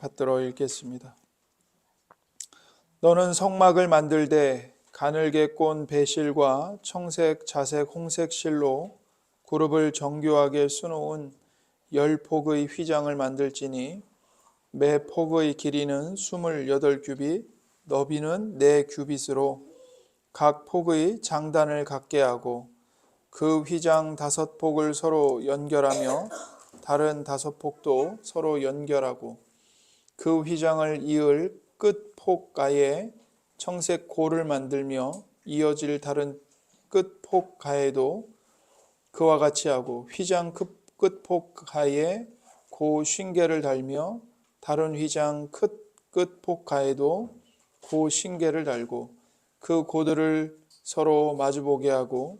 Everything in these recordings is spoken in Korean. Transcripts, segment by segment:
받들어 읽겠습니다. 너는 성막을 만들되 가늘게 꼰 배실과 청색, 자색, 홍색 실로 그룹을 정교하게 수놓은 10폭의 휘장을 만들지니 매 폭의 길이는 28규빗, 너비는 4규빗으로 각 폭의 장단을 갖게 하고 그 휘장 5폭을 서로 연결하며 다른 5폭도 서로 연결하고 그 휘장을 이을 끝폭 가에 청색 고를 만들며 이어질 다른 끝폭 가에도 그와 같이 하고 휘장 끝폭 가에 고 쉰개를 달며 다른 휘장 끝폭 가에도 고 쉰개를 달고 그 고들을 서로 마주보게 하고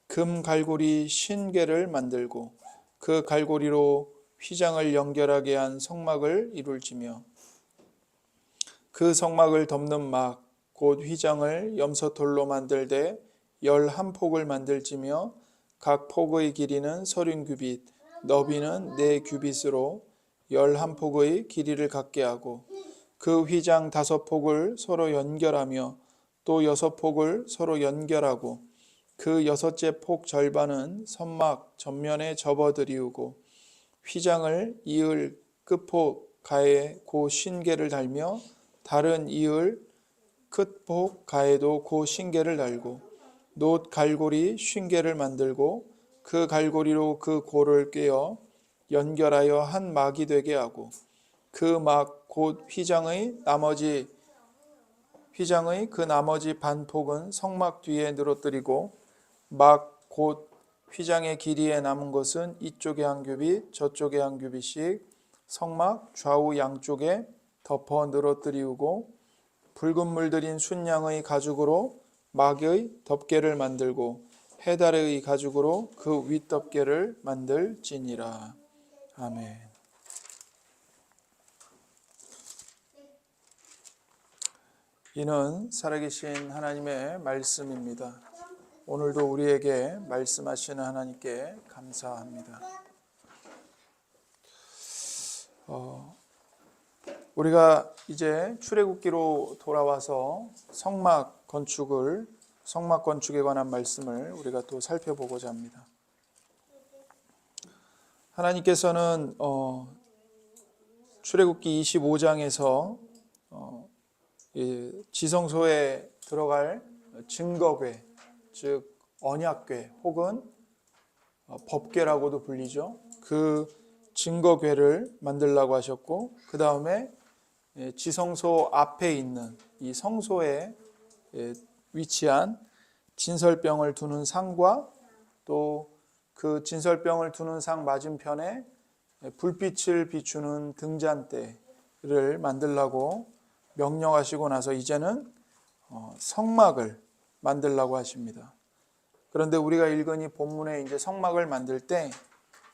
금 갈고리 50개를 만들고 그 갈고리로 휘장을 연결하게 한 성막을 이룰지며 그 성막을 덮는 막 곧 휘장을 염소돌로 만들되 11폭을 만들지며 각 폭의 길이는 30규빗, 너비는 4규빗으로 11폭의 길이를 갖게 하고 그 휘장 5폭을 서로 연결하며 또 6폭을 서로 연결하고 그 6째 폭 절반은 선막 전면에 접어들이우고 휘장을 이을 끝폭 가에 고 50개를 달며 다른 이을 끝폭 가에도 고 50개를 달고 놋 갈고리 50개를 만들고 그 갈고리로 그 고를 꿰어 연결하여 한 막이 되게 하고 그 막 곧 휘장의 그 나머지 반폭은 성막 뒤에 늘어뜨리고 막 곧 휘장의 길이에 남은 것은 이쪽에 한 규빗 저쪽에 한 규빗씩 성막 좌우 양쪽에 덮어 늘어뜨리우고 붉은 물들인 순양의 가죽으로 막의 덮개를 만들고 해달의 가죽으로 그 윗덮개를 만들지니라. 아멘. 이는 살아계신 하나님의 말씀입니다. 오늘도 우리에게 말씀하시는 하나님께 감사합니다. 우리가 이제 출애굽기로 돌아와서 성막 건축에 관한 말씀을 우리가 또 살펴보고자 합니다. 하나님께서는 출애굽기 25장에서 지성소에 들어갈 증거궤, 즉 언약궤 혹은 법궤라고도 불리죠. 그 증거궤를 만들라고 하셨고 그 다음에 지성소 앞에 있는 이 성소에 위치한 진설병을 두는 상과 또 그 진설병을 두는 상 맞은편에 불빛을 비추는 등잔대를 만들라고 명령하시고 나서 이제는 성막을 만들라고 하십니다. 그런데 우리가 읽은 이 본문에 이제 성막을 만들 때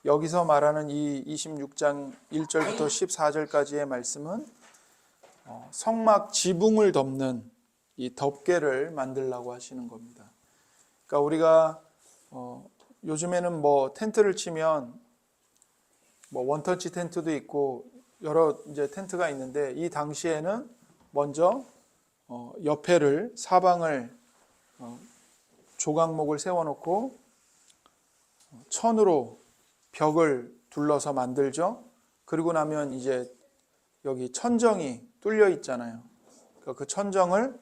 여기서 말하는 이 26장 1절부터 14절까지의 말씀은 성막 지붕을 덮는 이 덮개를 만들라고 하시는 겁니다. 그러니까 우리가 요즘에는 뭐 텐트를 치면 뭐 원터치 텐트도 있고 여러 이제 텐트가 있는데 이 당시에는 먼저 옆에를 사방을 조각목을 세워놓고 천으로 벽을 둘러서 만들죠. 그리고 나면 이제 여기 천정이 뚫려 있잖아요. 그 천정을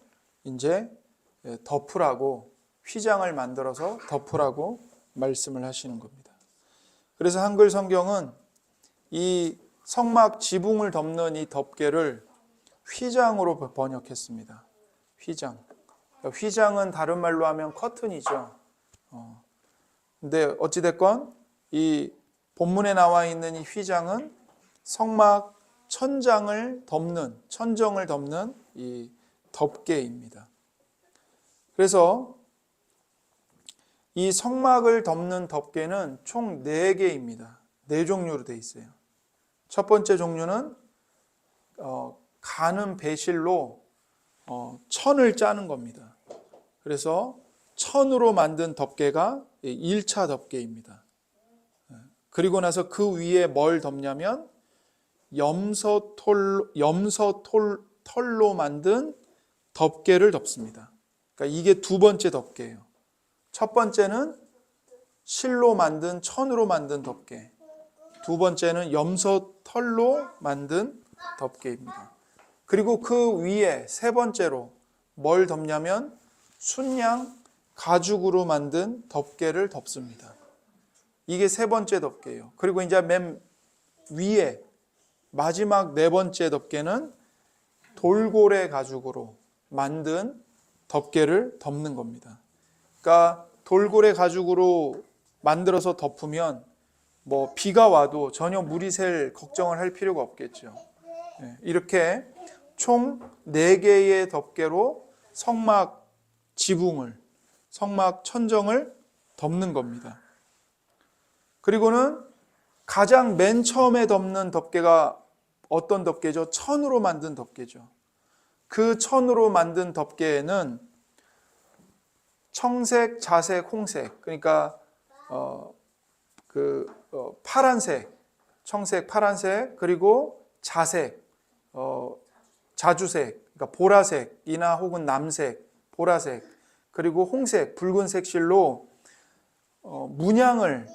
이제 덮으라고 휘장을 만들어서 덮으라고 말씀을 하시는 겁니다. 그래서 한글 성경은 이 성막 지붕을 덮는 이 덮개를 휘장으로 번역했습니다. 휘장. 휘장은 다른 말로 하면 커튼이죠. 근데 어찌됐건 이 본문에 나와 있는 이 휘장은 성막 천정을 덮는 이 덮개입니다. 그래서 이 성막을 덮는 덮개는 총 4개입니다. 4종류로 되어 있어요. 첫 번째 종류는 가는 배실로 천을 짜는 겁니다. 그래서 천으로 만든 덮개가 1차 덮개입니다. 그리고 나서 그 위에 뭘 덮냐면 털로 만든 덮개를 덮습니다. 그러니까 이게 두 번째 덮개예요. 첫 번째는 실로 만든, 천으로 만든 덮개. 두 번째는 염소털로 만든 덮개입니다. 그리고 그 위에 세 번째로 뭘 덮냐면 순양 가죽으로 만든 덮개를 덮습니다. 이게 세 번째 덮개예요. 그리고 이제 맨 위에 마지막 네 번째 덮개는 돌고래 가죽으로 만든 덮개를 덮는 겁니다. 그러니까 돌고래 가죽으로 만들어서 덮으면 뭐 비가 와도 전혀 물이 셀 걱정을 할 필요가 없겠죠. 이렇게 총 4개의 덮개로 성막 지붕을, 성막 천정을 덮는 겁니다. 그리고는 가장 맨 처음에 덮는 덮개가 어떤 덮개죠? 천으로 만든 덮개죠. 그 천으로 만든 덮개에는 청색, 자색, 홍색, 그러니까 파란색, 청색, 파란색, 그리고 자색, 자주색, 그러니까 보라색이나 혹은 남색, 보라색, 그리고 홍색, 붉은색 실로 문양을,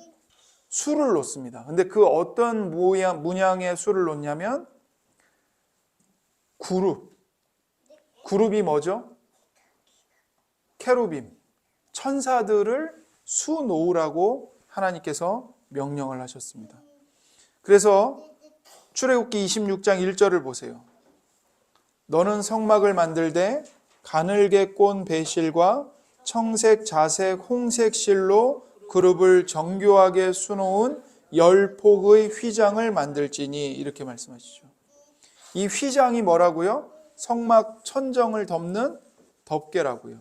수를 놓습니다. 근데 그 어떤 문양의 수를 놓냐면 그룹이 뭐죠? 케루빔, 천사들을 수 놓으라고 하나님께서 명령을 하셨습니다. 그래서 출애굽기 26장 1절을 보세요. 너는 성막을 만들되 가늘게 꼰 배실과 청색, 자색, 홍색 실로 그룹을 정교하게 수놓은 10폭의 휘장을 만들지니, 이렇게 말씀하시죠. 이 휘장이 뭐라고요? 성막 천정을 덮는 덮개라고요.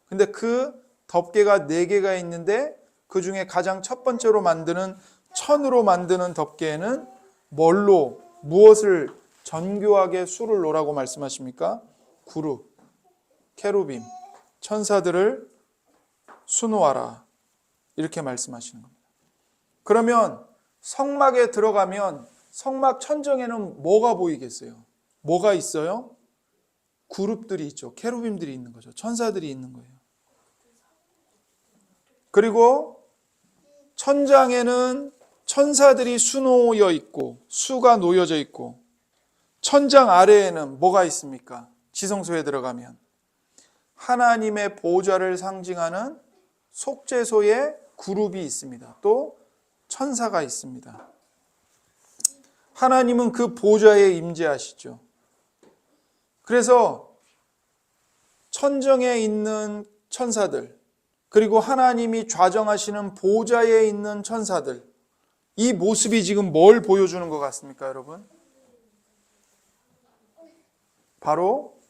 근데 그 덮개가 4개가 있는데 그 중에 가장 첫 번째로 만드는 천으로 만드는 덮개에는 무엇을 정교하게 수를 놓으라고 말씀하십니까? 그룹, 케루빔, 천사들을 수놓아라, 이렇게 말씀하시는 겁니다. 그러면 성막에 들어가면 성막 천정에는 뭐가 보이겠어요? 뭐가 있어요? 그룹들이 있죠. 케루빔들이 있는 거죠. 천사들이 있는 거예요. 그리고 천장에는 천사들이 수놓여 있고, 수가 놓여져 있고, 천장 아래에는 뭐가 있습니까? 지성소에 들어가면 하나님의 보좌를 상징하는 속죄소의 그룹이 있습니다. 또 천사가 있습니다. 하나님은 그 보좌에 임재하시죠. 그래서 천정에 있는 천사들, 그리고 하나님이 좌정하시는 보좌에 있는 천사들, 이 모습이 지금 뭘 보여주는 것 같습니까, 여러분? 바로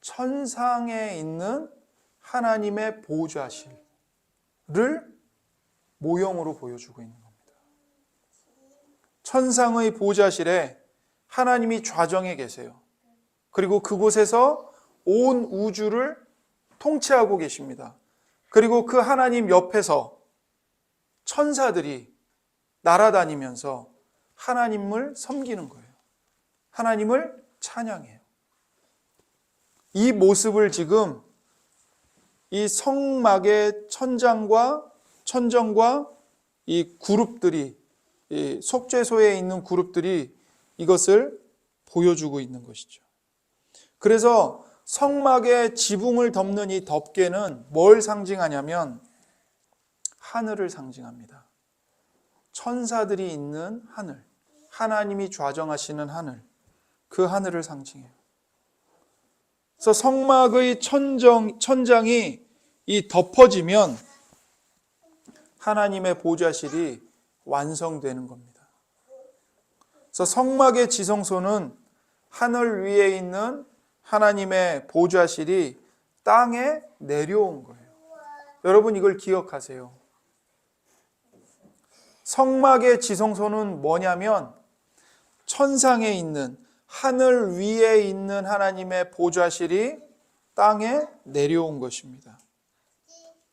천상에 있는 하나님의 보좌실을 모형으로 보여주고 있는 겁니다. 천상의 보좌실에 하나님이 좌정에 계세요. 그리고 그곳에서 온 우주를 통치하고 계십니다. 그리고 그 하나님 옆에서 천사들이 날아다니면서 하나님을 섬기는 거예요. 하나님을 찬양해요. 이 모습을 지금 이 성막의 천정과 이 그룹들이, 이 속죄소에 있는 그룹들이 이것을 보여주고 있는 것이죠. 그래서 성막의 지붕을 덮는 이 덮개는 뭘 상징하냐면 하늘을 상징합니다. 천사들이 있는 하늘, 하나님이 좌정하시는 하늘, 그 하늘을 상징해요. 그래서 성막의 천장이 이 덮어지면 하나님의 보좌실이 완성되는 겁니다. 그래서 성막의 지성소는 하늘 위에 있는 하나님의 보좌실이 땅에 내려온 거예요. 여러분 이걸 기억하세요. 성막의 지성소는 뭐냐면 천상에 있는, 하늘 위에 있는 하나님의 보좌실이 땅에 내려온 것입니다.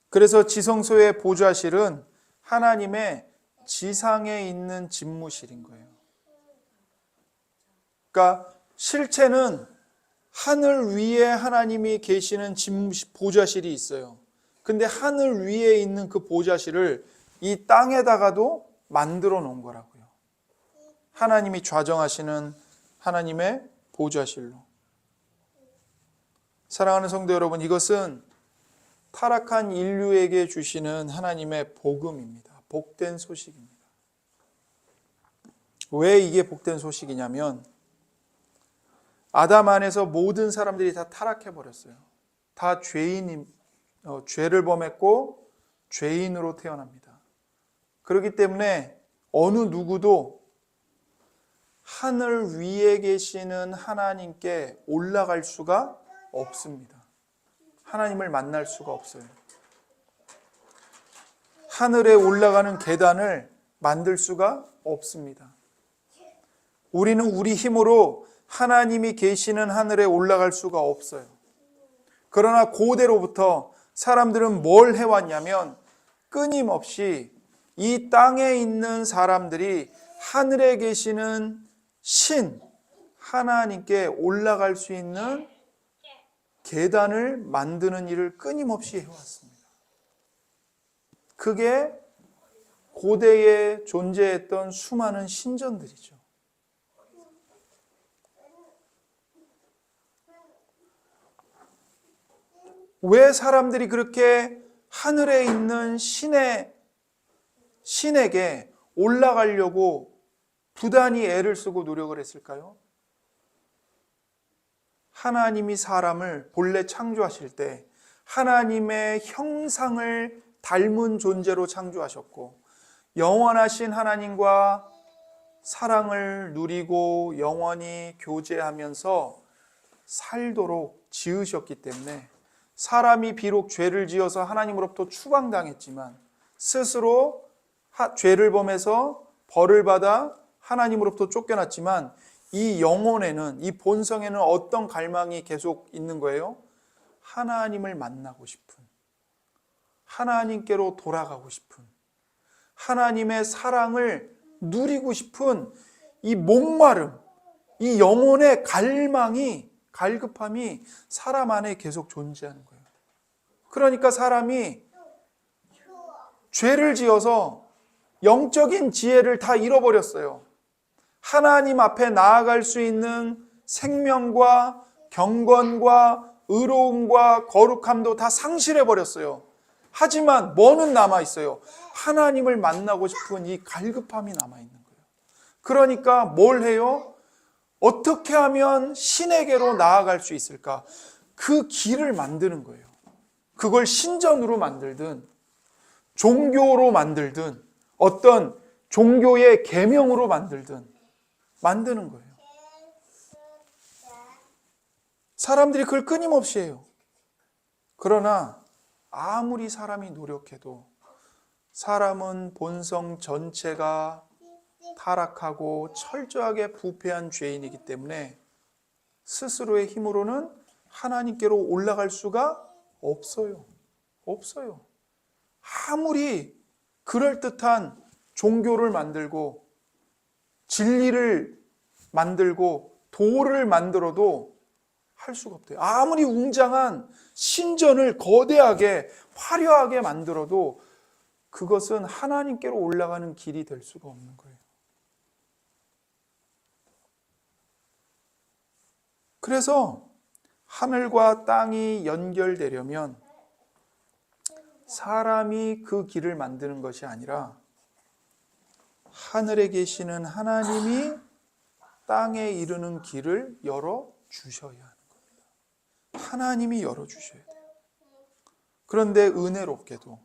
그래서 지성소의 보좌실은 하나님의 지상에 있는 집무실인 거예요. 그러니까 실체는 하늘 위에 하나님이 계시는 보좌실이 있어요. 근데 하늘 위에 있는 그 보좌실을 이 땅에다가도 만들어 놓은 거라고요. 하나님이 좌정하시는 하나님의 보좌실로. 사랑하는 성도 여러분, 이것은 타락한 인류에게 주시는 하나님의 복음입니다. 복된 소식입니다. 왜 이게 복된 소식이냐면 아담 안에서 모든 사람들이 다 타락해버렸어요. 다 죄를 범했고 죄인으로 태어납니다. 그렇기 때문에 어느 누구도 하늘 위에 계시는 하나님께 올라갈 수가 없습니다. 하나님을 만날 수가 없어요. 하늘에 올라가는 계단을 만들 수가 없습니다. 우리는 우리 힘으로 하나님이 계시는 하늘에 올라갈 수가 없어요. 그러나 고대로부터 사람들은 뭘 해왔냐면 끊임없이 이 땅에 있는 사람들이 하늘에 계시는 신 하나님께 올라갈 수 있는 계단을 만드는 일을 끊임없이 해왔습니다. 그게 고대에 존재했던 수많은 신전들이죠. 왜 사람들이 그렇게 하늘에 있는 신에게 올라가려고 부단히 애를 쓰고 노력을 했을까요? 하나님이 사람을 본래 창조하실 때 하나님의 형상을 닮은 존재로 창조하셨고 영원하신 하나님과 사랑을 누리고 영원히 교제하면서 살도록 지으셨기 때문에 사람이 비록 죄를 지어서 하나님으로부터 추방당했지만 스스로 죄를 범해서 벌을 받아 하나님으로부터 쫓겨났지만 이 영혼에는, 이 본성에는 어떤 갈망이 계속 있는 거예요? 하나님을 만나고 싶은, 하나님께로 돌아가고 싶은, 하나님의 사랑을 누리고 싶은 이 목마름, 이 영혼의 갈급함이 사람 안에 계속 존재하는 거예요. 그러니까 사람이 죄를 지어서 영적인 지혜를 다 잃어버렸어요. 하나님 앞에 나아갈 수 있는 생명과 경건과 의로움과 거룩함도 다 상실해버렸어요. 하지만 뭐는 남아있어요? 하나님을 만나고 싶은 이 갈급함이 남아있는 거예요. 그러니까 뭘 해요? 어떻게 하면 신에게로 나아갈 수 있을까? 그 길을 만드는 거예요. 그걸 신전으로 만들든 종교로 만들든 어떤 종교의 계명으로 만들든 만드는 거예요. 사람들이 그걸 끊임없이 해요. 그러나 아무리 사람이 노력해도 사람은 본성 전체가 타락하고 철저하게 부패한 죄인이기 때문에 스스로의 힘으로는 하나님께로 올라갈 수가 없어요. 없어요. 아무리 그럴듯한 종교를 만들고 진리를 만들고 도를 만들어도 할 수가 없대요. 아무리 웅장한 신전을 거대하게 화려하게 만들어도 그것은 하나님께로 올라가는 길이 될 수가 없는 거예요. 그래서 하늘과 땅이 연결되려면 사람이 그 길을 만드는 것이 아니라 하늘에 계시는 하나님이 땅에 이르는 길을 열어주셔야 하는 겁니다. 하나님이 열어주셔야 돼요. 그런데 은혜롭게도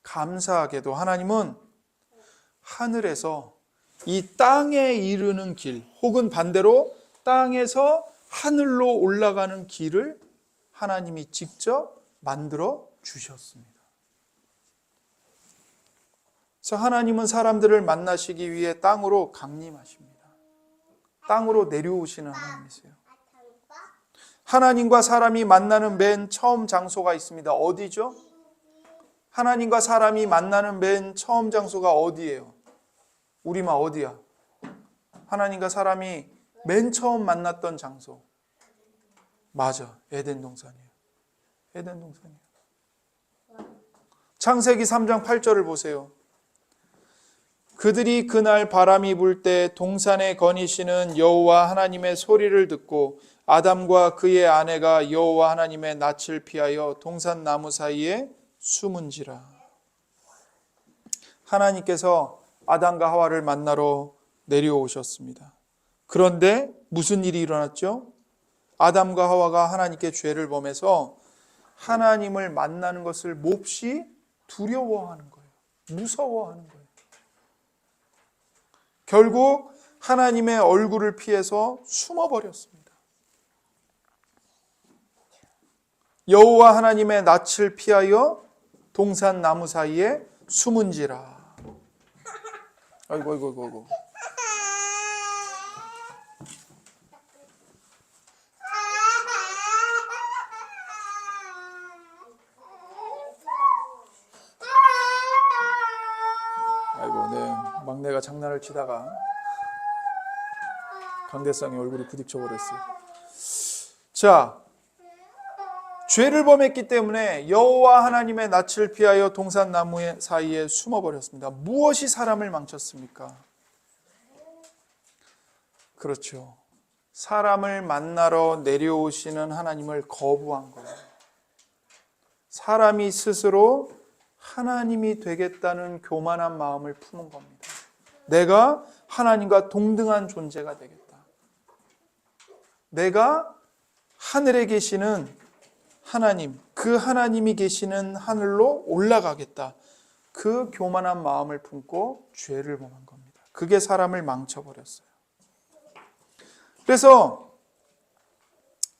감사하게도 하나님은 하늘에서 이 땅에 이르는 길 혹은 반대로 땅에서 하늘로 올라가는 길을 하나님이 직접 만들어 주셨습니다. 그래서 하나님은 사람들을 만나시기 위해 땅으로 강림하십니다. 땅으로 내려오시는 하나님이세요. 하나님과 사람이 만나는 맨 처음 장소가 있습니다. 어디죠? 하나님과 사람이 만나는 맨 처음 장소가 어디예요? 우리만 어디야? 하나님과 사람이 맨 처음 만났던 장소. 맞아. 에덴 동산이에요. 에덴 동산이에요. 창세기 3장 8절을 보세요. 그들이 그날 바람이 불 때 동산에 거니시는 여호와 하나님의 소리를 듣고 아담과 그의 아내가 여호와 하나님의 낯을 피하여 동산 나무 사이에 숨은지라. 하나님께서 아담과 하와를 만나러 내려오셨습니다. 그런데 무슨 일이 일어났죠? 아담과 하와가 하나님께 죄를 범해서 하나님을 만나는 것을 몹시 두려워하는 거예요. 무서워하는 거예요. 결국 하나님의 얼굴을 피해서 숨어버렸습니다. 여호와 하나님의 낯을 피하여 동산 나무 사이에 숨은지라. 아이고. 막내가 장난을 치다가 강대상의 얼굴이 부딪혀 버렸어요. 자, 죄를 범했기 때문에 여호와 하나님의 낯을 피하여 동산 나무 사이에 숨어 버렸습니다. 무엇이 사람을 망쳤습니까? 그렇죠. 사람을 만나러 내려오시는 하나님을 거부한 거예요. 사람이 스스로 하나님이 되겠다는 교만한 마음을 품은 겁니다. 내가 하나님과 동등한 존재가 되겠다. 내가 하늘에 계시는 하나님, 그 하나님이 계시는 하늘로 올라가겠다. 그 교만한 마음을 품고 죄를 범한 겁니다. 그게 사람을 망쳐버렸어요. 그래서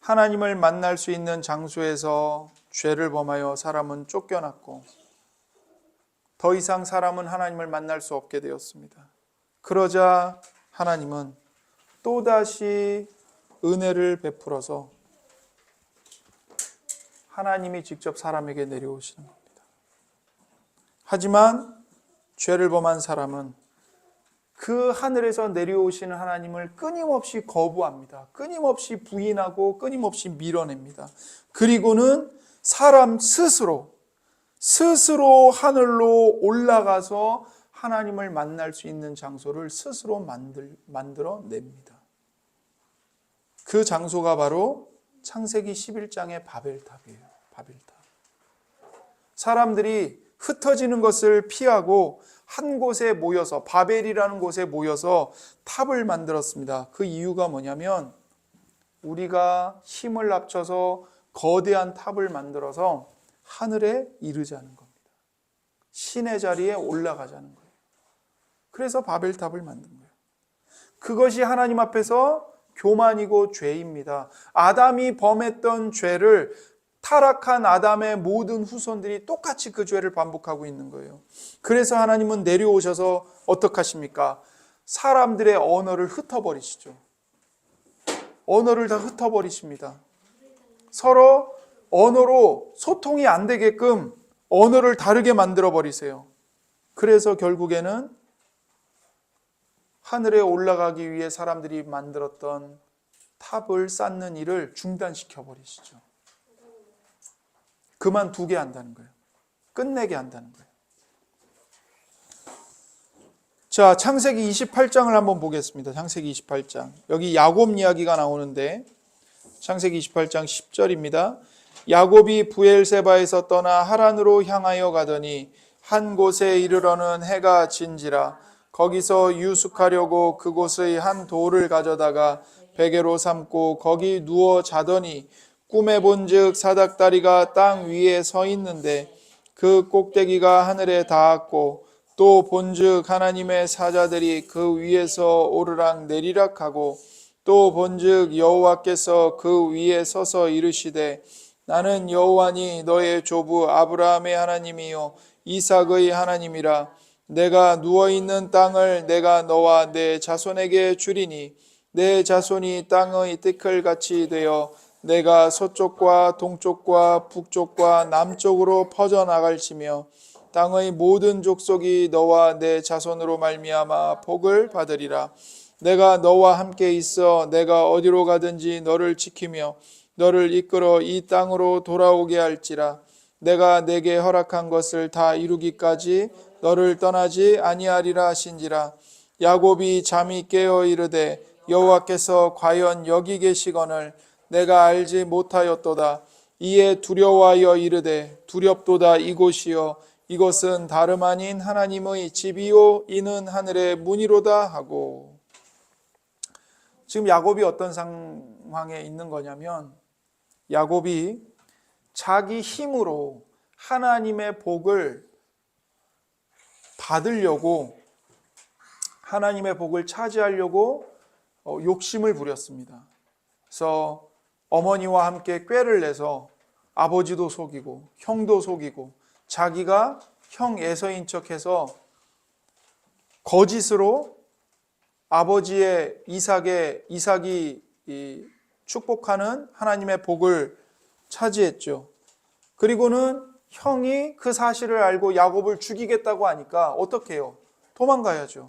하나님을 만날 수 있는 장소에서 죄를 범하여 사람은 쫓겨났고 더 이상 사람은 하나님을 만날 수 없게 되었습니다. 그러자 하나님은 또다시 은혜를 베풀어서 하나님이 직접 사람에게 내려오시는 겁니다. 하지만 죄를 범한 사람은 그 하늘에서 내려오시는 하나님을 끊임없이 거부합니다. 끊임없이 부인하고 끊임없이 밀어냅니다. 그리고는 사람 스스로 하늘로 올라가서 하나님을 만날 수 있는 장소를 스스로 만들어냅니다. 그 장소가 바로 창세기 11장의 바벨탑이에요. 바벨탑. 사람들이 흩어지는 것을 피하고 한 곳에 모여서, 바벨이라는 곳에 모여서 탑을 만들었습니다. 그 이유가 뭐냐면 우리가 힘을 합쳐서 거대한 탑을 만들어서 하늘에 이르자는 겁니다. 신의 자리에 올라가자는 거예요. 그래서 바벨탑을 만든 거예요. 그것이 하나님 앞에서 교만이고 죄입니다. 아담이 범했던 죄를 타락한 아담의 모든 후손들이 똑같이 그 죄를 반복하고 있는 거예요. 그래서 하나님은 내려오셔서 어떻게 하십니까? 사람들의 언어를 흩어버리시죠. 언어를 다 흩어버리십니다. 서로 언어로 소통이 안 되게끔 언어를 다르게 만들어 버리세요. 그래서 결국에는 하늘에 올라가기 위해 사람들이 만들었던 탑을 쌓는 일을 중단시켜 버리시죠. 그만두게 한다는 거예요. 끝내게 한다는 거예요. 자, 창세기 28장을 한번 보겠습니다. 창세기 28장. 여기 야곱 이야기가 나오는데 창세기 28장 10절입니다. 야곱이 부엘세바에서 떠나 하란으로 향하여 가더니 한 곳에 이르러는 해가 진지라. 거기서 유숙하려고 그곳의 한 돌을 가져다가 베개로 삼고 거기 누워 자더니 꿈에 본즉 사닥다리가 땅 위에 서 있는데 그 꼭대기가 하늘에 닿았고 또 본즉 하나님의 사자들이 그 위에서 오르락 내리락 하고 또 본즉 여호와께서 그 위에 서서 이르시되 나는 여호와니 너의 조부 아브라함의 하나님이요 이삭의 하나님이라. 내가 누워있는 땅을 내가 너와 내 자손에게 주리니 내 자손이 땅의 띠끌같이 되어 내가 서쪽과 동쪽과 북쪽과 남쪽으로 퍼져나갈지며 땅의 모든 족속이 너와 내 자손으로 말미암아 복을 받으리라. 내가 너와 함께 있어 내가 어디로 가든지 너를 지키며 너를 이끌어 이 땅으로 돌아오게 할지라. 내가 내게 허락한 것을 다 이루기까지 너를 떠나지 아니하리라 하신지라. 야곱이 잠이 깨어 이르되 여호와께서 과연 여기 계시거늘 내가 알지 못하였도다. 이에 두려워하여 이르되 두렵도다. 이곳이여 이곳은 다름 아닌 하나님의 집이요 이는 하늘의 문이로다 하고. 지금 야곱이 어떤 상황에 있는 거냐면, 야곱이 자기 힘으로 하나님의 복을 받으려고, 하나님의 복을 차지하려고 욕심을 부렸습니다. 그래서 어머니와 함께 꾀를 내서 아버지도 속이고 형도 속이고 자기가 형 에서인 척해서 거짓으로 아버지의 이삭이 축복하는 하나님의 복을 차지했죠. 그리고는 형이 그 사실을 알고 야곱을 죽이겠다고 하니까 어떻게 해요? 도망가야죠.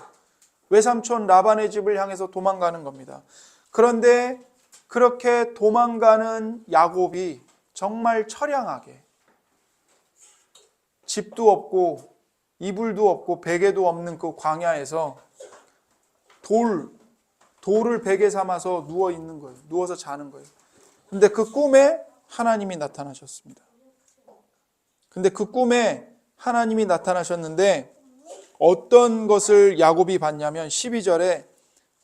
외삼촌 라반의 집을 향해서 도망가는 겁니다. 그런데 그렇게 도망가는 야곱이 정말 처량하게, 집도 없고 이불도 없고 베개도 없는 그 광야에서 돌을 베개 삼아서 누워 있는 거예요. 누워서 자는 거예요. 근데 그 꿈에 하나님이 나타나셨습니다. 근데 그 꿈에 하나님이 나타나셨는데 어떤 것을 야곱이 봤냐면 12절에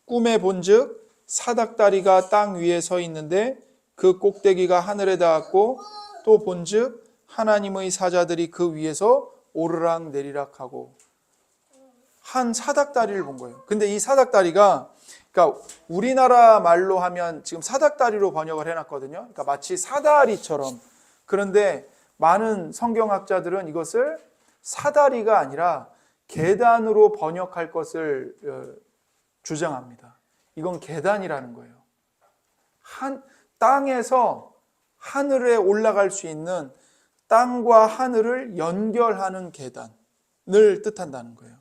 꿈에 본즉 사닥다리가 땅 위에 서 있는데 그 꼭대기가 하늘에 닿았고 또 본즉 하나님의 사자들이 그 위에서 오르락 내리락 하고, 한 사닥다리를 본 거예요. 근데 이 사닥다리가, 그러니까 우리나라 말로 하면 지금 사닥다리로 번역을 해놨거든요. 그러니까 마치 사다리처럼. 그런데 많은 성경학자들은 이것을 사다리가 아니라 계단으로 번역할 것을 주장합니다. 이건 계단이라는 거예요. 땅에서 하늘에 올라갈 수 있는, 땅과 하늘을 연결하는 계단을 뜻한다는 거예요.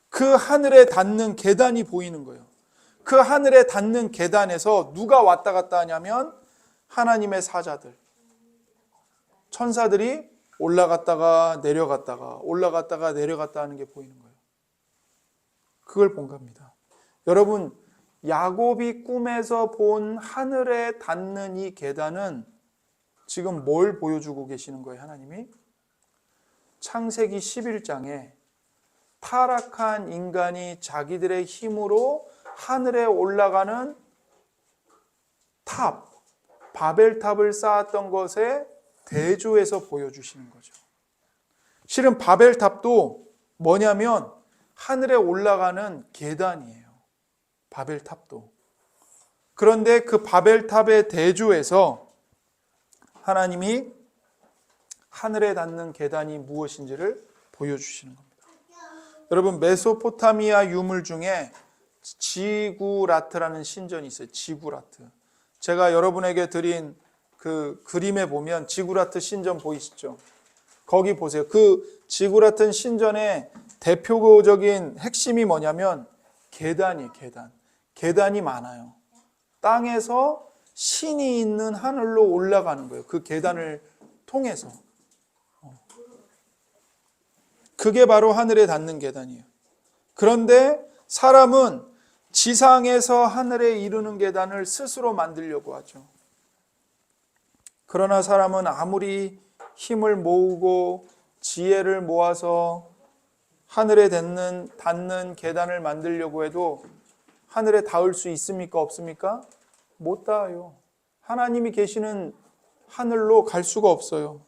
그 하늘에 닿는 계단이 보이는 거예요. 그 하늘에 닿는 계단에서 누가 왔다 갔다 하냐면 하나님의 사자들, 천사들이 올라갔다가 내려갔다가 올라갔다가 내려갔다 하는 게 보이는 거예요. 그걸 본 겁니다. 여러분, 야곱이 꿈에서 본 하늘에 닿는 이 계단은 지금 뭘 보여주고 계시는 거예요, 하나님이? 창세기 11장에 타락한 인간이 자기들의 힘으로 하늘에 올라가는 탑, 바벨탑을 쌓았던 것에 대조해서 보여주시는 거죠. 실은 바벨탑도 뭐냐면 하늘에 올라가는 계단이에요. 바벨탑도. 그런데 그 바벨탑에 대조해서 하나님이 하늘에 닿는 계단이 무엇인지를 보여주시는 겁니다. 여러분, 메소포타미아 유물 중에 지구라트라는 신전이 있어요. 지구라트. 제가 여러분에게 드린 그 그림에 보면 지구라트 신전 보이시죠? 거기 보세요. 그 지구라트 신전의 대표적인 핵심이 뭐냐면 계단이에요. 계단이 많아요. 땅에서 신이 있는 하늘로 올라가는 거예요. 그 계단을 통해서. 그게 바로 하늘에 닿는 계단이에요. 그런데 사람은 지상에서 하늘에 이르는 계단을 스스로 만들려고 하죠. 그러나 사람은 아무리 힘을 모으고 지혜를 모아서 하늘에 닿는 계단을 만들려고 해도 하늘에 닿을 수 있습니까? 없습니까? 못 닿아요. 하나님이 계시는 하늘로 갈 수가 없어요.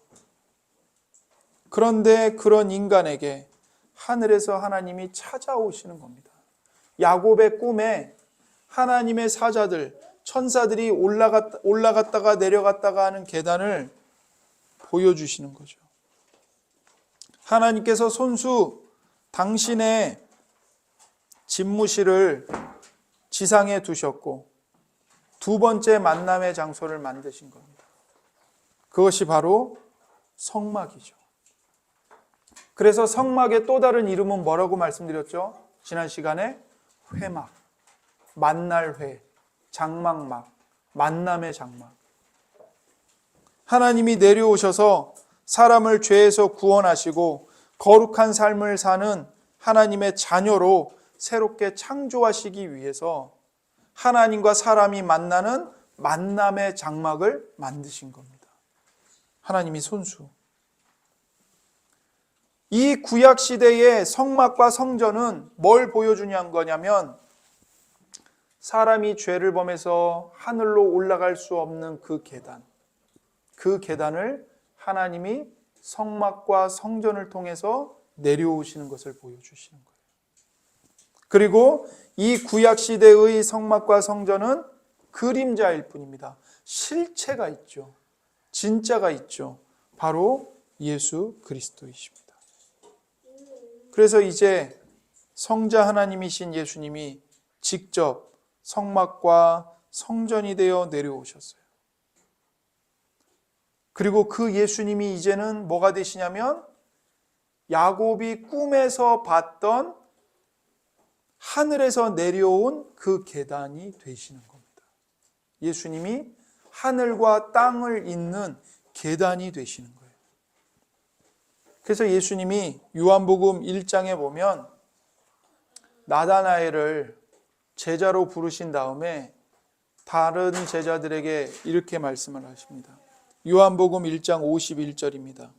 그런데 그런 인간에게 하늘에서 하나님이 찾아오시는 겁니다. 야곱의 꿈에 하나님의 사자들, 천사들이 올라갔다가 내려갔다가 하는 계단을 보여주시는 거죠. 하나님께서 손수 당신의 집무실을 지상에 두셨고 두 번째 만남의 장소를 만드신 겁니다. 그것이 바로 성막이죠. 그래서 성막의 또 다른 이름은 뭐라고 말씀드렸죠? 지난 시간에 회막. 만날회, 장막막, 만남의 장막. 하나님이 내려오셔서 사람을 죄에서 구원하시고 거룩한 삶을 사는 하나님의 자녀로 새롭게 창조하시기 위해서 하나님과 사람이 만나는 만남의 장막을 만드신 겁니다. 하나님이 손수. 이 구약 시대의 성막과 성전은 뭘 보여주냐는 거냐면 사람이 죄를 범해서 하늘로 올라갈 수 없는 그 계단을 하나님이 성막과 성전을 통해서 내려오시는 것을 보여주시는 거예요. 그리고 이 구약 시대의 성막과 성전은 그림자일 뿐입니다. 실체가 있죠. 진짜가 있죠. 바로 예수 그리스도이십니다. 그래서 이제 성자 하나님이신 예수님이 직접 성막과 성전이 되어 내려오셨어요. 그리고 그 예수님이 이제는 뭐가 되시냐면 야곱이 꿈에서 봤던 하늘에서 내려온 그 계단이 되시는 겁니다. 예수님이 하늘과 땅을 잇는 계단이 되시는 거예요. 그래서 예수님이 요한복음 1장에 보면 나다나엘을 제자로 부르신 다음에 다른 제자들에게 이렇게 말씀을 하십니다. 요한복음 1장 51절입니다.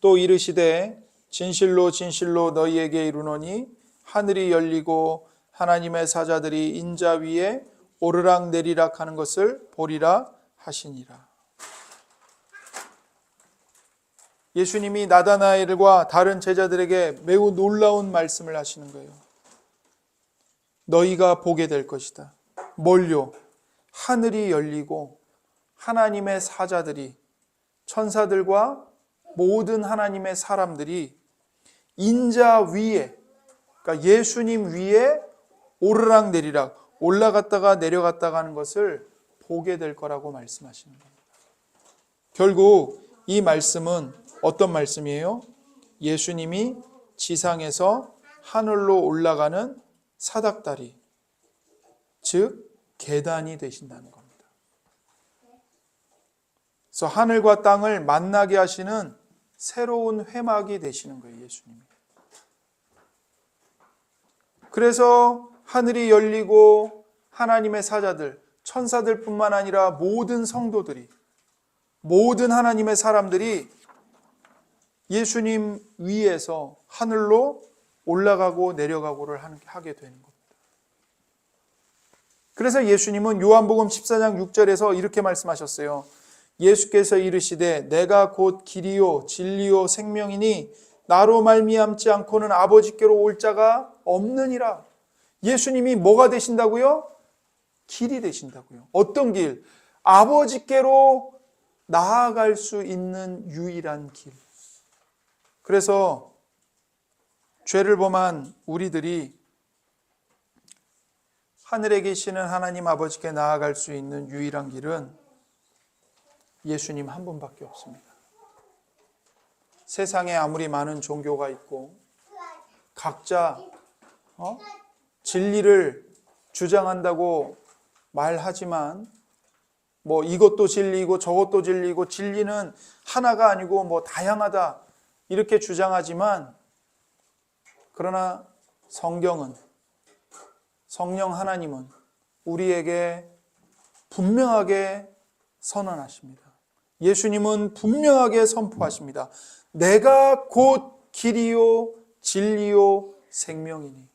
또 이르시되 진실로 진실로 너희에게 이르노니 하늘이 열리고 하나님의 사자들이 인자 위에 오르락 내리락 하는 것을 보리라 하시니라. 예수님이 나다나엘과 다른 제자들에게 매우 놀라운 말씀을 하시는 거예요. 너희가 보게 될 것이다. 뭘요? 하늘이 열리고 하나님의 사자들이, 천사들과 모든 하나님의 사람들이 인자 위에, 그러니까 예수님 위에 오르락 내리락, 올라갔다가 내려갔다가 하는 것을 보게 될 거라고 말씀하시는 겁니다. 결국 이 말씀은 어떤 말씀이에요? 예수님이 지상에서 하늘로 올라가는 사닥다리, 즉 계단이 되신다는 겁니다. 그래서 하늘과 땅을 만나게 하시는 새로운 회막이 되시는 거예요, 예수님이. 그래서 하늘이 열리고 하나님의 사자들, 천사들뿐만 아니라 모든 성도들이, 모든 하나님의 사람들이 예수님 위에서 하늘로 올라가고 내려가고를 하게 되는 겁니다. 그래서 예수님은 요한복음 14장 6절에서 이렇게 말씀하셨어요. 예수께서 이르시되 내가 곧 길이요 진리요 생명이니 나로 말미암지 않고는 아버지께로 올 자가 없느니라. 예수님이 뭐가 되신다고요? 길이 되신다고요. 어떤 길? 아버지께로 나아갈 수 있는 유일한 길. 그래서 죄를 범한 우리들이 하늘에 계시는 하나님 아버지께 나아갈 수 있는 유일한 길은 예수님 한 분밖에 없습니다. 세상에 아무리 많은 종교가 있고 각자 진리를 주장한다고 말하지만 뭐 이것도 진리이고 저것도 진리이고 진리는 하나가 아니고 뭐 다양하다 이렇게 주장하지만 그러나 성경은, 성령 하나님은 우리에게 분명하게 선언하십니다. 예수님은 분명하게 선포하십니다. 내가 곧 길이요 진리요 생명이니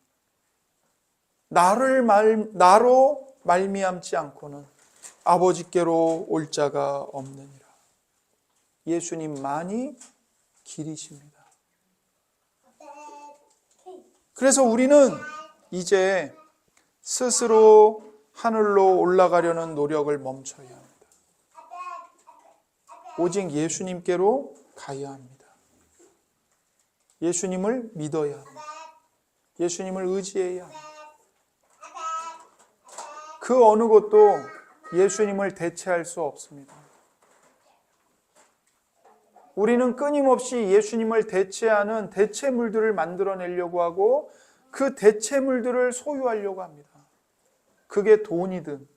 나로 말미암지 않고는 아버지께로 올 자가 없느니라. 예수님만이 길이십니다. 그래서 우리는 이제 스스로 하늘로 올라가려는 노력을 멈춰야 합니다. 오직 예수님께로 가야 합니다. 예수님을 믿어야 합니다. 예수님을 의지해야 합니다. 그 어느 것도 예수님을 대체할 수 없습니다. 우리는 끊임없이 예수님을 대체하는 대체물들을 만들어내려고 하고 그 대체물들을 소유하려고 합니다. 그게 돈이든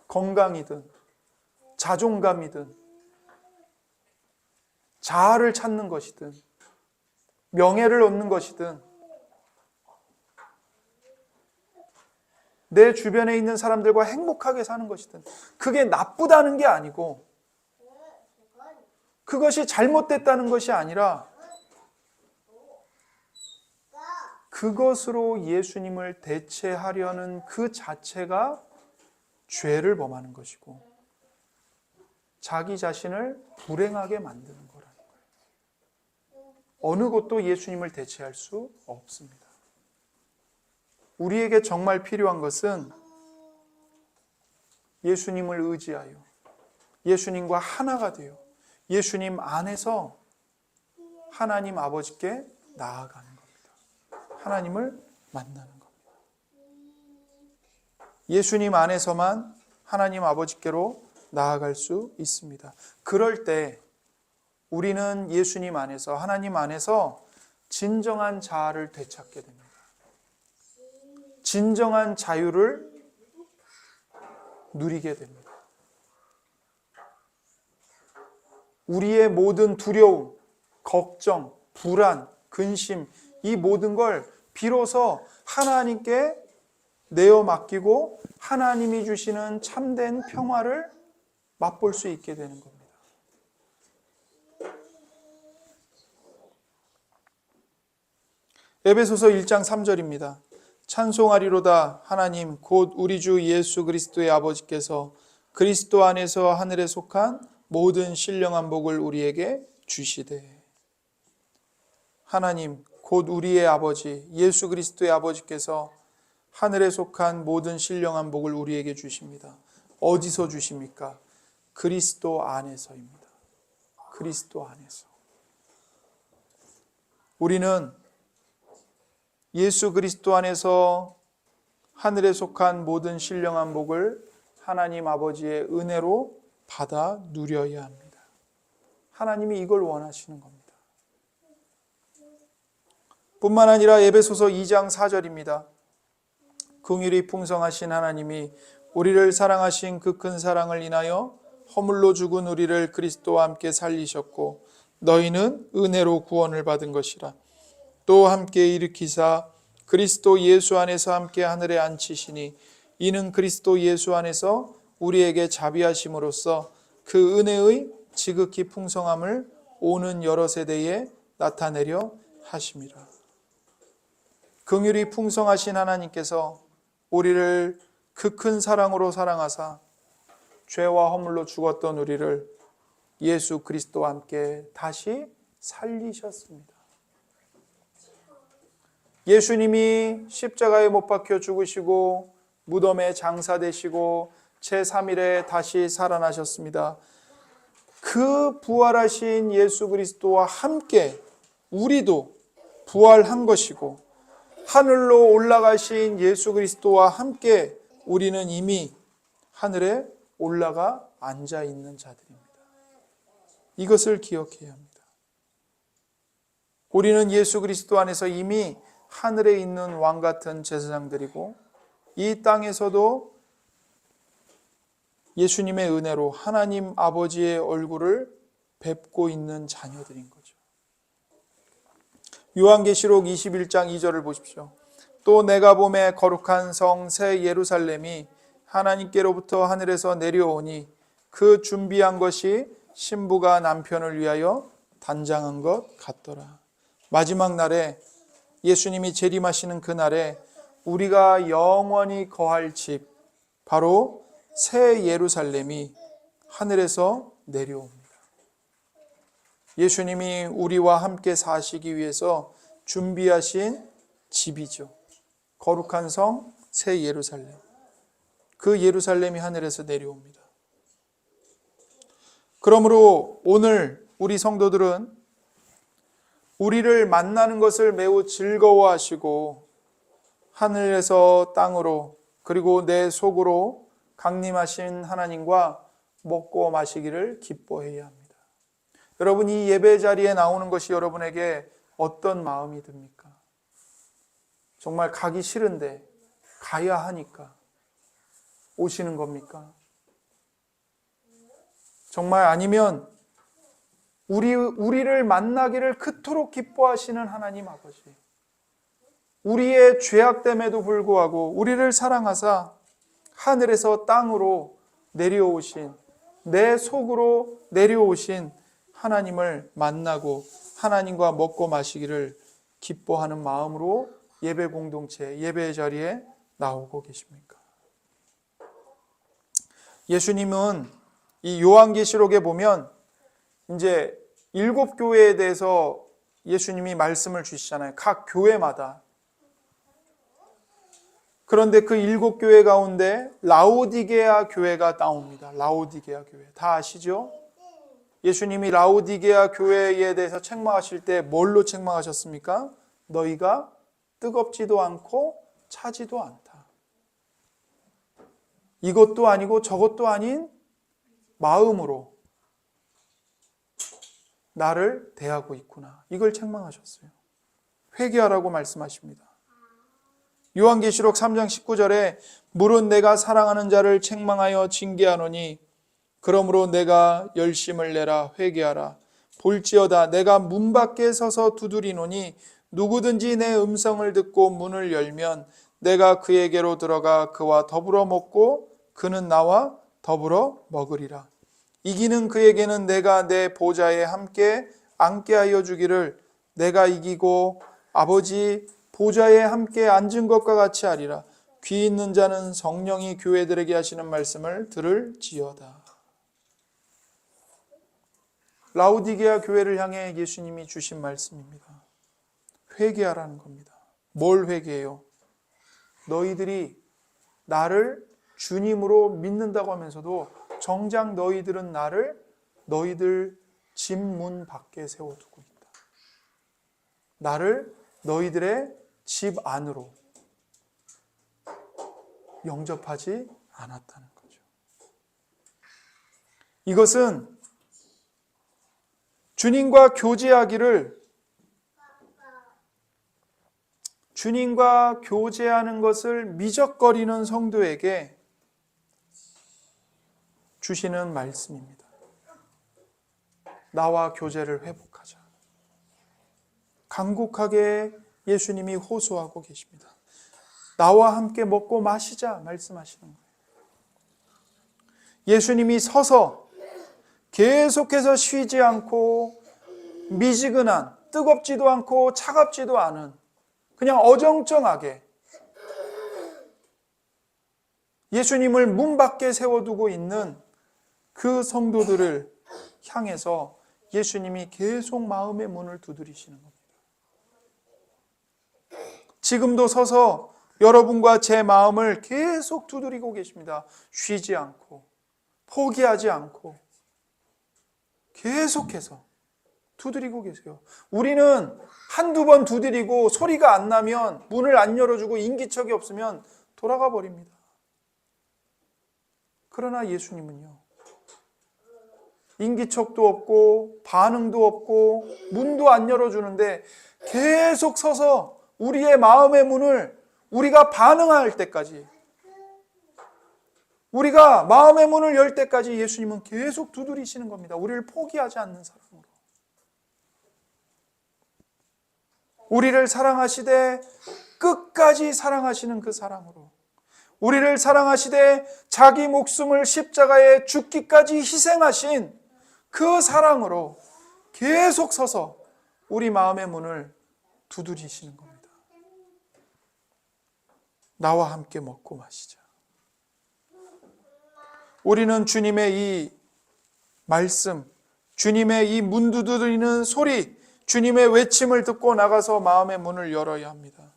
건강이든 자존감이든 자아를 찾는 것이든 명예를 얻는 것이든 내 주변에 있는 사람들과 행복하게 사는 것이든 그게 나쁘다는 게 아니고 그것이 잘못됐다는 것이 아니라 그것으로 예수님을 대체하려는 그 자체가 죄를 범하는 것이고 자기 자신을 불행하게 만드는 거라는 거예요. 어느 것도 예수님을 대체할 수 없습니다. 우리에게 정말 필요한 것은 예수님을 의지하여 예수님과 하나가 되어 예수님 안에서 하나님 아버지께 나아가는 겁니다. 하나님을 만나는 겁니다. 예수님 안에서만 하나님 아버지께로 나아갈 수 있습니다. 그럴 때 우리는 예수님 안에서 하나님 안에서 진정한 자아를 되찾게 됩니다. 진정한 자유를 누리게 됩니다. 우리의 모든 두려움, 걱정, 불안, 근심 이 모든 걸 비로소 하나님께 내어 맡기고 하나님이 주시는 참된 평화를 맛볼 수 있게 되는 겁니다. 에베소서 1장 3절입니다. 찬송하리로다 하나님 곧 우리 주 예수 그리스도의 아버지께서 그리스도 안에서 하늘에 속한 모든 신령한 복을 우리에게 주시되. 하나님 곧 우리의 아버지 예수 그리스도의 아버지께서 하늘에 속한 모든 신령한 복을 우리에게 주십니다. 어디서 주십니까? 그리스도 안에서입니다. 그리스도 안에서. 우리는 예수 그리스도 안에서 하늘에 속한 모든 신령한 복을 하나님 아버지의 은혜로 받아 누려야 합니다. 하나님이 이걸 원하시는 겁니다. 뿐만 아니라 에베소서 2장 4절입니다. 긍휼이 풍성하신 하나님이 우리를 사랑하신 그 큰 사랑을 인하여 허물로 죽은 우리를 그리스도와 함께 살리셨고 너희는 은혜로 구원을 받은 것이라. 또 함께 일으키사 그리스도 예수 안에서 함께 하늘에 앉히시니 이는 그리스도 예수 안에서 우리에게 자비하심으로써 그 은혜의 지극히 풍성함을 오는 여러 세대에 나타내려 하심이라. 긍휼이 풍성하신 하나님께서 우리를 그 큰 사랑으로 사랑하사 죄와 허물로 죽었던 우리를 예수 그리스도와 함께 다시 살리셨습니다. 예수님이 십자가에 못 박혀 죽으시고 무덤에 장사되시고 제3일에 다시 살아나셨습니다. 그 부활하신 예수 그리스도와 함께 우리도 부활한 것이고 하늘로 올라가신 예수 그리스도와 함께 우리는 이미 하늘에 올라가 앉아 있는 자들입니다. 이것을 기억해야 합니다. 우리는 예수 그리스도 안에서 이미 하늘에 있는 왕 같은 제사장들이고 이 땅에서도 예수님의 은혜로 하나님 아버지의 얼굴을 뵙고 있는 자녀들인 거죠. 요한계시록 21장 2절을 보십시오. 또 내가 보매 거룩한 성 새 예루살렘이 하나님께로부터 하늘에서 내려오니 그 준비한 것이 신부가 남편을 위하여 단장한 것 같더라. 마지막 날에 예수님이 재림하시는 그날에 우리가 영원히 거할 집 바로 새 예루살렘이 하늘에서 내려옵니다. 예수님이 우리와 함께 사시기 위해서 준비하신 집이죠. 거룩한 성 새 예루살렘. 그 예루살렘이 하늘에서 내려옵니다. 그러므로 오늘 우리 성도들은 우리를 만나는 것을 매우 즐거워하시고 하늘에서 땅으로 그리고 내 속으로 강림하신 하나님과 먹고 마시기를 기뻐해야 합니다. 여러분, 이 예배 자리에 나오는 것이 여러분에게 어떤 마음이 듭니까? 정말 가기 싫은데 가야 하니까 오시는 겁니까? 정말 아니면 우리를 만나기를 그토록 기뻐하시는 하나님 아버지, 우리의 죄악됨에도 불구하고 우리를 사랑하사 하늘에서 땅으로 내려오신, 내 속으로 내려오신 하나님을 만나고 하나님과 먹고 마시기를 기뻐하는 마음으로 예배 공동체, 예배의 자리에 나오고 계십니까? 예수님은 이 요한계시록에 보면 이제 7교회에 대해서 예수님이 말씀을 주시잖아요. 각 교회마다. 그런데 그 7교회 가운데 라오디게아 교회가 나옵니다. 라오디게아 교회. 다 아시죠? 예수님이 라오디게아 교회에 대해서 책망하실 때 뭘로 책망하셨습니까? 너희가 뜨겁지도 않고 차지도 않다. 이것도 아니고 저것도 아닌 마음으로 나를 대하고 있구나. 이걸 책망하셨어요. 회개하라고 말씀하십니다. 요한계시록 3장 19절에 물은 내가 사랑하는 자를 책망하여 징계하노니 그러므로 내가 열심을 내라 회개하라. 볼지어다 내가 문 밖에 서서 두드리노니 누구든지 내 음성을 듣고 문을 열면 내가 그에게로 들어가 그와 더불어 먹고 그는 나와 더불어 먹으리라. 이기는 그에게는 내가 내 보좌에 함께 앉게 하여 주기를 내가 이기고 아버지 보좌에 함께 앉은 것과 같이 하리라. 귀 있는 자는 성령이 교회들에게 하시는 말씀을 들을지어다. 라오디게아 교회를 향해 예수님이 주신 말씀입니다. 회개하라는 겁니다. 뭘 회개해요? 너희들이 나를 주님으로 믿는다고 하면서도 정작 너희들은 나를 너희들 집 문 밖에 세워두고 있다. 나를 너희들의 집 안으로 영접하지 않았다는 거죠. 이것은 주님과 교제하기를, 주님과 교제하는 것을 미적거리는 성도에게 주시는 말씀입니다. 나와 교제를 회복하자. 간곡하게 예수님이 호소하고 계십니다. 나와 함께 먹고 마시자 말씀하시는 거예요. 예수님이 서서 계속해서 쉬지 않고 미지근한, 뜨겁지도 않고 차갑지도 않은 그냥 어정쩡하게 예수님을 문 밖에 세워두고 있는 그 성도들을 향해서 예수님이 계속 마음의 문을 두드리시는 겁니다. 지금도 서서 여러분과 제 마음을 계속 두드리고 계십니다. 쉬지 않고 포기하지 않고 계속해서 두드리고 계세요. 우리는 한두 번 두드리고 소리가 안 나면, 문을 안 열어주고 인기척이 없으면 돌아가 버립니다. 그러나 예수님은요, 인기척도 없고 반응도 없고 문도 안 열어주는데 계속 서서 우리의 마음의 문을 우리가 반응할 때까지, 우리가 마음의 문을 열 때까지 예수님은 계속 두드리시는 겁니다. 우리를 포기하지 않는 사랑으로. 우리를 사랑하시되 끝까지 사랑하시는 그 사랑으로, 우리를 사랑하시되 자기 목숨을 십자가에 죽기까지 희생하신 그 사랑으로 계속 서서 우리 마음의 문을 두드리시는 겁니다. 나와 함께 먹고 마시자. 우리는 주님의 이 말씀, 주님의 이 문 두드리는 소리, 주님의 외침을 듣고 나가서 마음의 문을 열어야 합니다.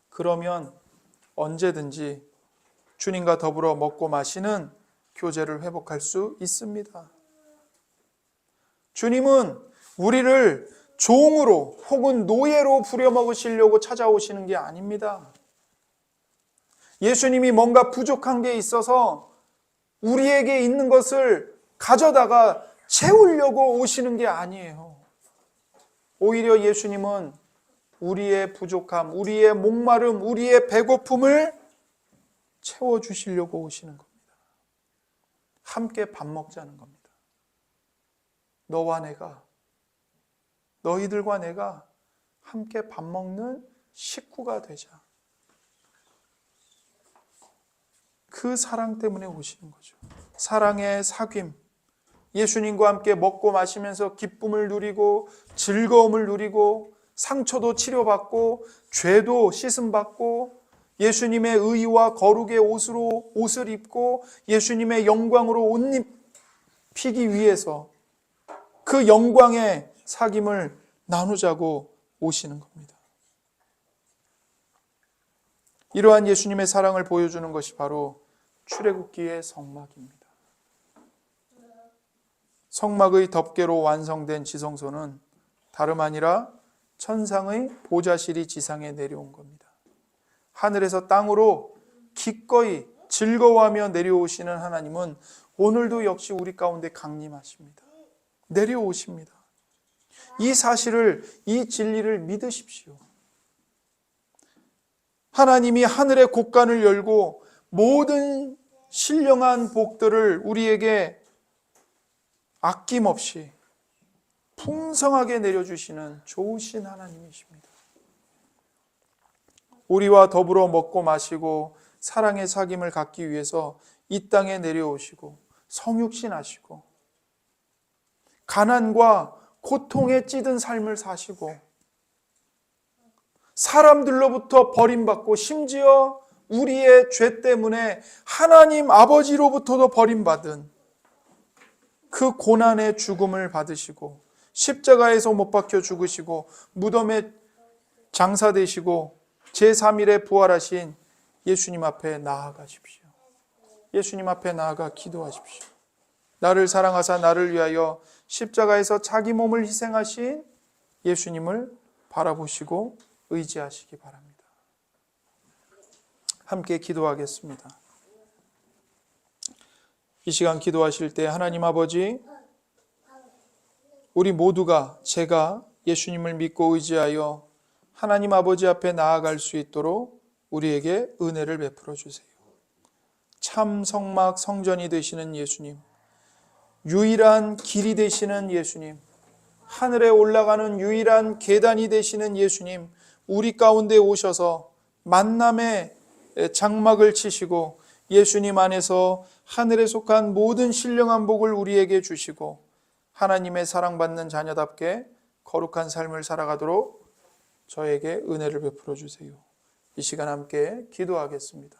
그러면 언제든지 주님과 더불어 먹고 마시는 교제를 회복할 수 있습니다. 주님은 우리를 종으로 혹은 노예로 부려먹으시려고 찾아오시는 게 아닙니다. 예수님이 뭔가 부족한 게 있어서 우리에게 있는 것을 가져다가 채우려고 오시는 게 아니에요. 오히려 예수님은 우리의 부족함, 우리의 목마름, 우리의 배고픔을 채워주시려고 오시는 겁니다. 함께 밥 먹자는 겁니다. 너와 내가, 너희들과 내가 함께 밥 먹는 식구가 되자. 그 사랑 때문에 오시는 거죠. 사랑의 사귐. 예수님과 함께 먹고 마시면서 기쁨을 누리고 즐거움을 누리고 상처도 치료받고 죄도 씻음받고 예수님의 의와 거룩의 옷을 입고 예수님의 영광으로 옷 입히기 위해서 그 영광의 사귐을 나누자고 오시는 겁니다. 이러한 예수님의 사랑을 보여주는 것이 바로 출애굽기의 성막입니다. 성막의 덮개로 완성된 지성소는 다름 아니라 천상의 보좌실이 지상에 내려온 겁니다. 하늘에서 땅으로 기꺼이 즐거워하며 내려오시는 하나님은 오늘도 역시 우리 가운데 강림하십니다. 내려오십니다. 이 사실을, 이 진리를 믿으십시오. 하나님이 하늘의 곳간을 열고 모든 신령한 복들을 우리에게 아낌없이 풍성하게 내려주시는 좋으신 하나님이십니다. 우리와 더불어 먹고 마시고 사랑의 사귐을 갖기 위해서 이 땅에 내려오시고 성육신하시고 가난과 고통에 찌든 삶을 사시고 사람들로부터 버림받고 심지어 우리의 죄 때문에 하나님 아버지로부터도 버림받은 그 고난의 죽음을 받으시고 십자가에서 못 박혀 죽으시고 무덤에 장사되시고 제3일에 부활하신 예수님 앞에 나아가십시오. 예수님 앞에 나아가 기도하십시오. 나를 사랑하사 나를 위하여 십자가에서 자기 몸을 희생하신 예수님을 바라보시고 의지하시기 바랍니다. 함께 기도하겠습니다. 이 시간 기도하실 때 하나님 아버지, 우리 모두가 제가 예수님을 믿고 의지하여 하나님 아버지 앞에 나아갈 수 있도록 우리에게 은혜를 베풀어 주세요. 참 성막 성전이 되시는 예수님, 유일한 길이 되시는 예수님, 하늘에 올라가는 유일한 계단이 되시는 예수님, 우리 가운데 오셔서 만남의 장막을 치시고 예수님 안에서 하늘에 속한 모든 신령한 복을 우리에게 주시고 하나님의 사랑받는 자녀답게 거룩한 삶을 살아가도록 저에게 은혜를 베풀어 주세요. 이 시간 함께 기도하겠습니다.